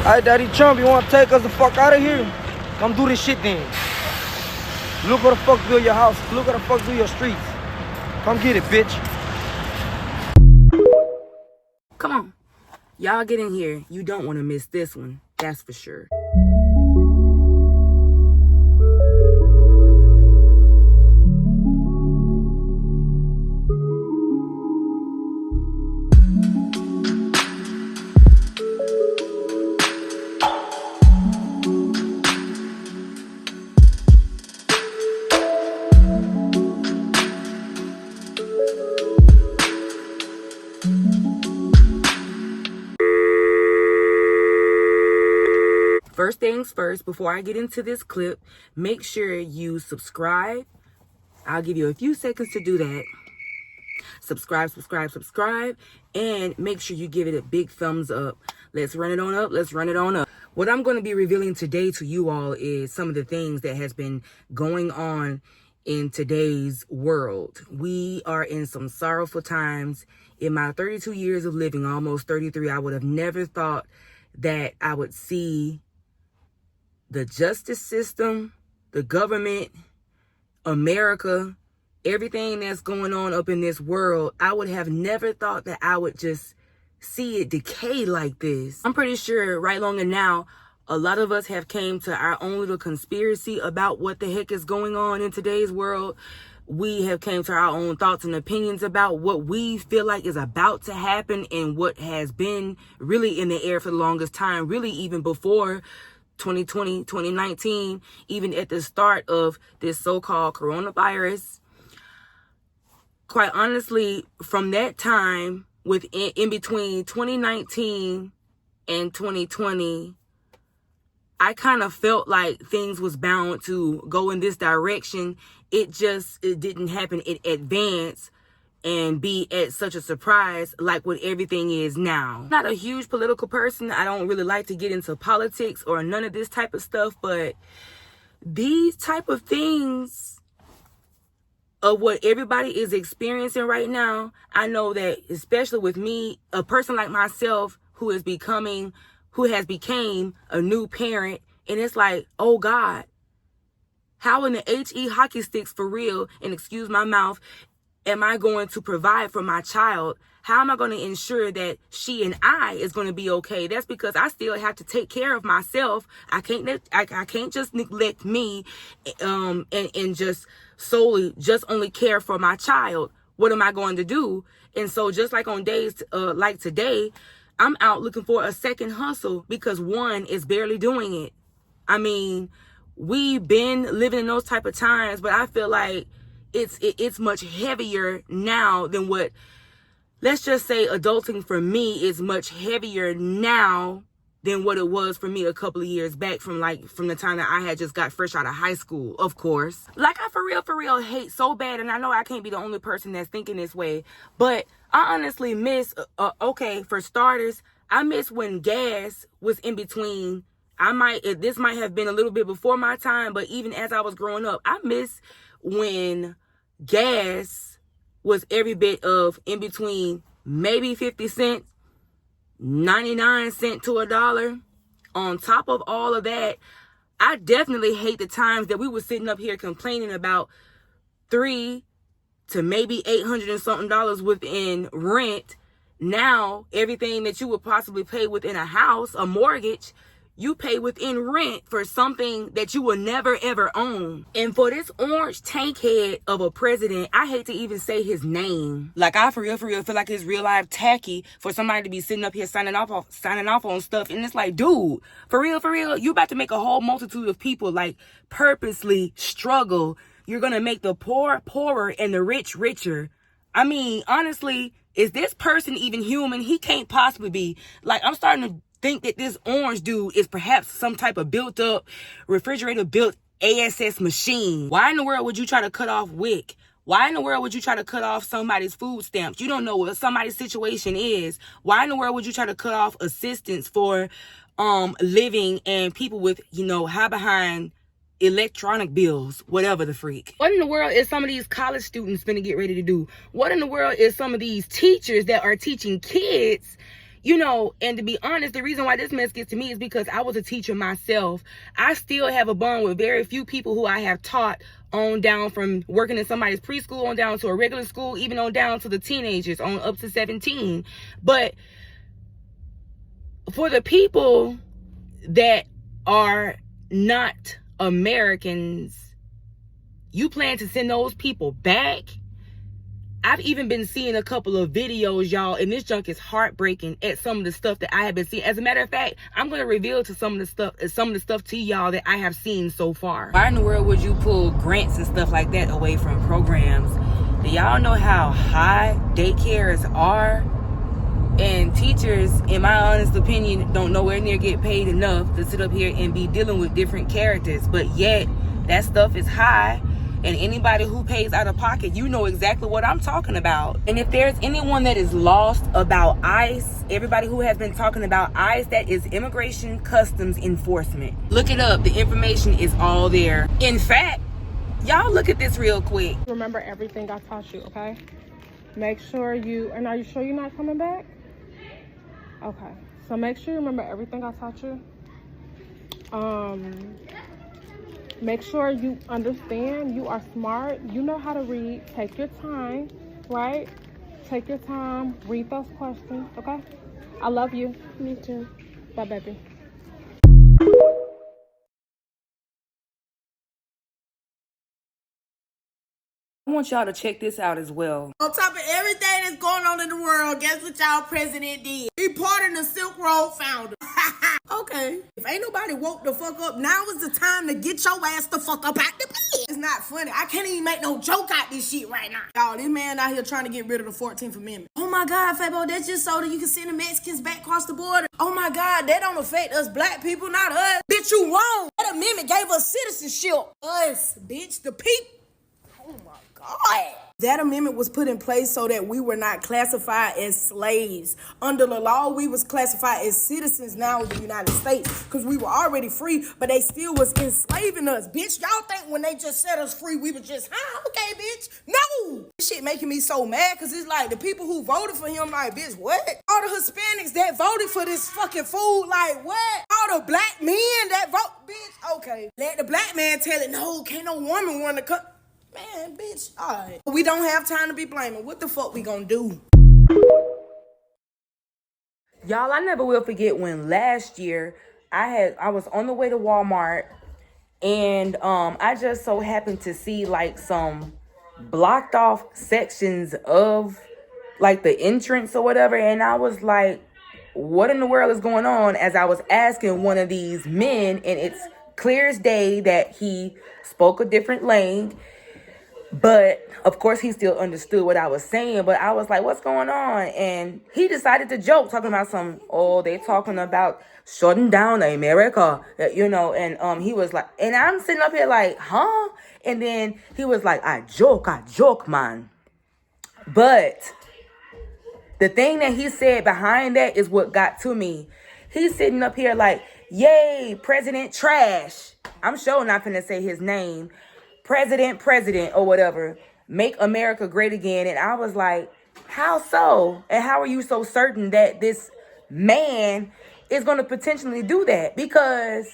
Alright, Daddy Trump, you wanna take us the fuck out of here? Come do this shit then. Look where the fuck build your house. Look where the fuck do your streets. Come get it, bitch. Come on. Y'all get in here. You don't want to miss this one. That's for sure. First things first, before I get into this clip, make sure you subscribe. I'll give you a few seconds to do that. Subscribe, and make sure you give it a big thumbs up. Let's run it on up. Let's run it on up. What I'm going to be revealing today to you all is some of the things that has been going on in today's world. We are in some sorrowful times. In my 32 years of living, almost 33, I would have never thought that I would see the justice system, the government, America, everything that's going on up in this world. I would have never thought that I would just see it decay like this. I'm pretty sure right long and now, a lot of us have came to our own little conspiracy about what the heck is going on in today's world. We have came to our own thoughts and opinions about what we feel like is about to happen and what has been really in the air for the longest time, really even before 2020, 2019, even at the start of this so-called coronavirus. Quite honestly, from that time, in between 2019 and 2020, I kind of felt like things was bound to go in this direction. It didn't happen in advance and be at such a surprise like what everything is now. I'm not a huge political person. I don't really like to get into politics or none of this type of stuff, but these type of things of what everybody is experiencing right now, I know that especially with me, a person like myself who has became a new parent, and it's like, oh God, how in the HE hockey sticks for real, and excuse my mouth, am I going to provide for my child? How am I going to ensure that she and I is going to be okay? That's because I still have to take care of myself. I can't just neglect me and just only care for my child. What am I going to do? And so just like on days like today, I'm out looking for a second hustle because one is barely doing it. I mean, we've been living in those type of times, but I feel like it's much heavier now than what, let's just say adulting for me is much heavier now than what it was for me a couple of years back from the time that I had just got fresh out of high school, of course. Like I for real hate so bad, and I know I can't be the only person that's thinking this way, but I honestly miss, okay, for starters, I miss when gas was in between. This might have been a little bit before my time, but even as I was growing up, I miss when gas was every bit of in between maybe 50 cents, 99 cents to $1. On top of all of that, I definitely hate the times that we were sitting up here complaining about $300 to maybe $800 and something within rent. Now, everything that you would possibly pay within a house, a mortgage, you pay within rent for something that you will never ever own. And for this orange tank head of a president, I hate to even say his name. Like I for real feel like it's real life tacky for somebody to be sitting up here signing off on stuff. And it's like, dude, for real, you about to make a whole multitude of people like purposely struggle. You're gonna make the poor poorer and the rich richer. I mean, honestly, is this person even human? He can't possibly be. Like, I'm starting to think that this orange dude is perhaps some type of built up, refrigerator built ASS machine. Why in the world would you try to cut off WIC? Why in the world would you try to cut off somebody's food stamps? You don't know what somebody's situation is. Why in the world would you try to cut off assistance for living and people with, high behind electronic bills, whatever the freak? What in the world is some of these college students gonna get ready to do? What in the world is some of these teachers that are teaching kids You know, and to be honest, the reason why this mess gets to me is because I was a teacher myself. I still have a bond with very few people who I have taught, on down from working in somebody's preschool on down to a regular school, even on down to the teenagers, on up to 17. But for the people that are not Americans, you plan to send those people back? I've even been seeing a couple of videos, y'all, and this junk is heartbreaking at some of the stuff that I have been seeing. As a matter of fact, I'm going to reveal to some of the stuff to y'all that I have seen so far. Why in the world would you pull grants and stuff like that away from programs? Do y'all know how high daycares are? And teachers, in my honest opinion, don't nowhere near get paid enough to sit up here and be dealing with different characters. But yet, that stuff is high. And anybody who pays out of pocket, you know exactly what I'm talking about. And if there's anyone that is lost about ICE, everybody who has been talking about ICE, that is Immigration Customs Enforcement. Look it up. The information is all there. In fact, y'all look at this real quick. Remember everything I taught you, okay? Make sure you, and are you sure you're not coming back? Okay. So make sure you remember everything I taught you. Make sure you understand, you are smart, you know how to read. Take your time, right? Take your time, read those questions, okay? I love you. Me too. Bye, baby. I want y'all to check this out as well. On top of everything that's going on in the world, guess what y'all president did? He pardoned the Silk Road founder. Okay. If ain't nobody woke the fuck up, now is the time to get your ass the fuck up out the bed. It's not funny. I can't even make no joke out this shit right now. Y'all, this man out here trying to get rid of the 14th Amendment. Oh my God, Fabo, that's just so that you can send the Mexicans back across the border. Oh my God, that don't affect us black people, not us. Bitch, you wrong. That amendment gave us citizenship. Us, bitch, the people. Oh my God. That amendment was put in place so that we were not classified as slaves. Under the law, we was classified as citizens now of the United States because we were already free, but they still was enslaving us. Bitch, y'all think when they just set us free, we was just, okay, bitch. No! This shit making me so mad because it's like the people who voted for him, like, bitch, what? All the Hispanics that voted for this fucking fool, like, what? All the black men that vote, bitch, okay. Let the black man tell it, no, can't no woman want to come. Man, bitch, all right. We don't have time to be blaming. What the fuck we gonna do? Y'all, I never will forget when last year I was on the way to Walmart and I just so happened to see like some blocked off sections of like the entrance or whatever, and I was like, what in the world is going on? As I was asking one of these men, and it's clear as day that he spoke a different language. But, of course, he still understood what I was saying. But I was like, what's going on? And he decided to joke, talking about they're talking about shutting down America, you know. And he was like, and I'm sitting up here like, huh? And then he was like, I joke, man. But the thing that he said behind that is what got to me. He's sitting up here like, yay, President Trash. I'm sure not finna say his name. President, or whatever, make America great again. And I was like, how so? And how are you so certain that this man is going to potentially do that? Because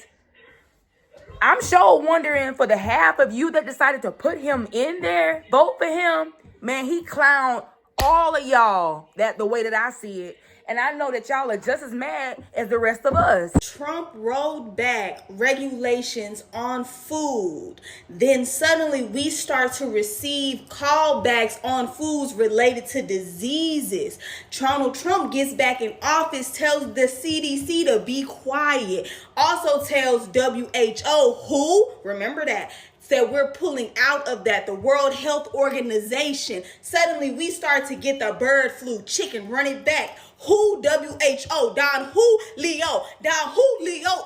I'm sure wondering for the half of you that decided to put him in there, vote for him, man, he clowned all of y'all the way that I see it. And I know that y'all are just as mad as the rest of us. Trump rolled back regulations on food. Then suddenly we start to receive callbacks on foods related to diseases. Donald Trump gets back in office, tells the CDC to be quiet. Also tells WHO, who, remember that, said we're pulling out of that, the World Health Organization. Suddenly we start to get the bird flu, chicken, running back. Who? WHO. Don Julio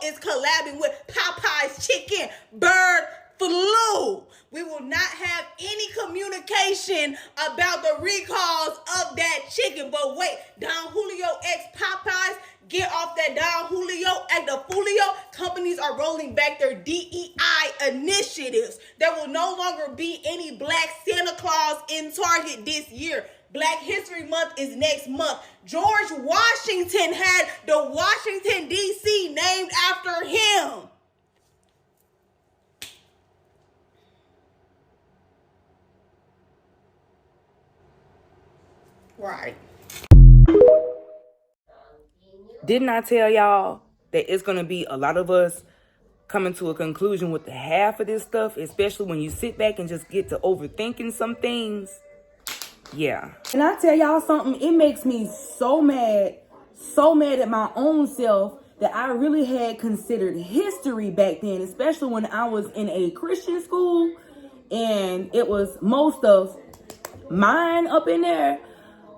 is collabing with Popeye's chicken, bird flu. We will not have any communication about the recalls of that chicken. But wait, Don Julio ex Popeyes, get off that Don Julio and the Fulio. Companies are rolling back their DEI initiatives. There will no longer be any black Santa Claus in Target this year. Black History Month is next month. George Washington had the Washington, D.C. named after him. Right. Didn't I tell y'all that it's going to be a lot of us coming to a conclusion with the half of this stuff, especially when you sit back and just get to overthinking some things? Yeah. And I tell y'all something, it makes me so mad at my own self that I really had considered history back then, especially when I was in a Christian school and it was most of mine up in there.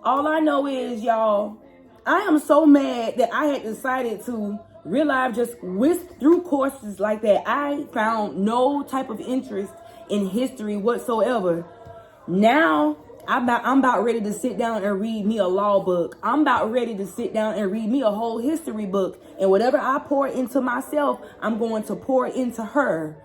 All I know is, y'all, I am so mad that I had decided to realize just whisk through courses like that. I found no type of interest in history whatsoever. Now, I'm about ready to sit down and read me a law book. I'm about ready to sit down and read me a whole history book. And whatever I pour into myself, I'm going to pour into her.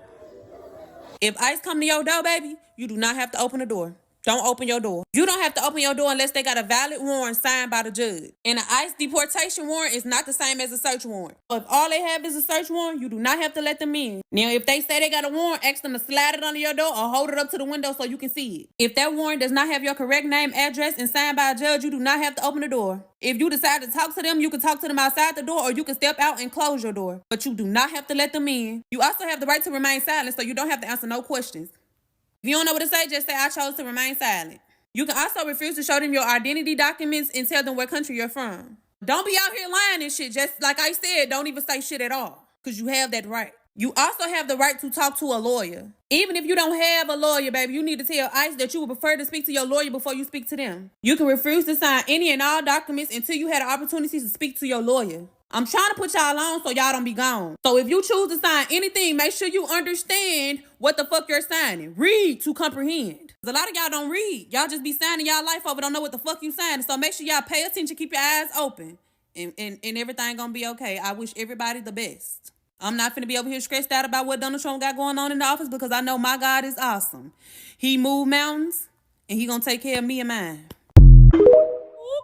If ICE come to your door, baby, you do not have to open the door. Don't open your door. You don't have to open your door unless they got a valid warrant signed by the judge. And an ICE deportation warrant is not the same as a search warrant. If all they have is a search warrant, you do not have to let them in. Now, if they say they got a warrant, ask them to slide it under your door or hold it up to the window so you can see it. If that warrant does not have your correct name, address, and signed by a judge, you do not have to open the door. If you decide to talk to them, you can talk to them outside the door or you can step out and close your door. But you do not have to let them in. You also have the right to remain silent so you don't have to answer no questions. If you don't know what to say, just say, I chose to remain silent. You can also refuse to show them your identity documents and tell them what country you're from. Don't be out here lying and shit. Just like I said, don't even say shit at all because you have that right. You also have the right to talk to a lawyer. Even if you don't have a lawyer, baby, you need to tell ICE that you would prefer to speak to your lawyer before you speak to them. You can refuse to sign any and all documents until you had an opportunity to speak to your lawyer. I'm trying to put y'all on so y'all don't be gone. So if you choose to sign anything, make sure you understand what the fuck you're signing. Read to comprehend. A lot of y'all don't read. Y'all just be signing y'all life over, don't know what the fuck you signing. So make sure y'all pay attention, keep your eyes open, and everything gonna be okay. I wish everybody the best. I'm not finna be over here stressed out about what Donald Trump got going on in the office because I know my God is awesome. He moved mountains, and he gonna take care of me and mine.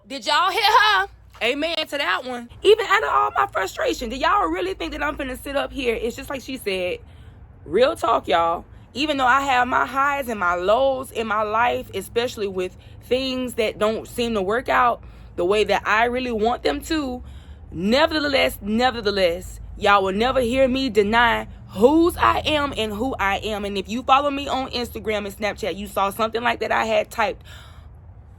Did y'all hear her? Amen to that one. Even out of all my frustration, do y'all really think that I'm finna sit up here? It's just like she said, real talk, y'all. Even though I have my highs and my lows in my life, especially with things that don't seem to work out the way that I really want them to, nevertheless, y'all will never hear me deny whose I am and who I am. And if you follow me on Instagram and Snapchat, you saw something like that I had typed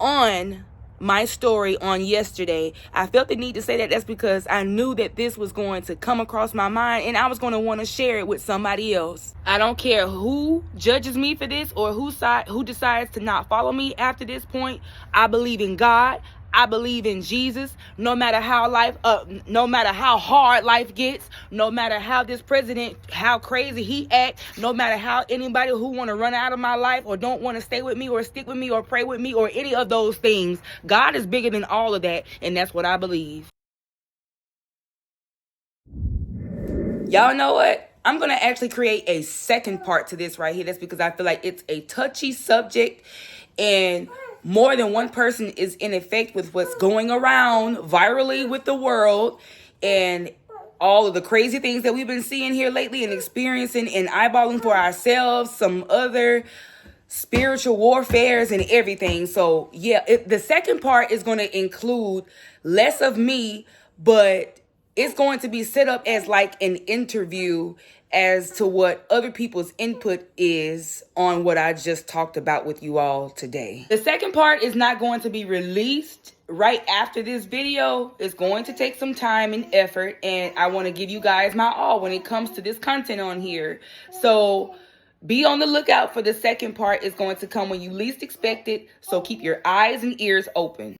on my story on yesterday. I felt the need to say that. That's because I knew that this was going to come across my mind and I was going to want to share it with somebody else. I don't care who judges me for this or who decides to not follow me after this point. I believe in God. I believe in Jesus. No matter how no matter how hard life gets, no matter how this president, how crazy he acts, no matter how anybody who want to run out of my life or don't want to stay with me or stick with me or pray with me or any of those things, God is bigger than all of that, and that's what I believe. Y'all know what? I'm going to actually create a second part to this right here. That's because I feel like it's a touchy subject and more than one person is in effect with what's going around virally with the world and all of the crazy things that we've been seeing here lately and experiencing and eyeballing for ourselves, some other spiritual warfares and everything. So yeah, the second part is going to include less of me, but it's going to be set up as like an interview as to what other people's input is on what I just talked about with you all today. The second part is not going to be released right after this video. It's going to take some time and effort, and I want to give you guys my all when it comes to this content on here. So be on the lookout for the second part. It's going to come when you least expect it, so keep your eyes and ears open.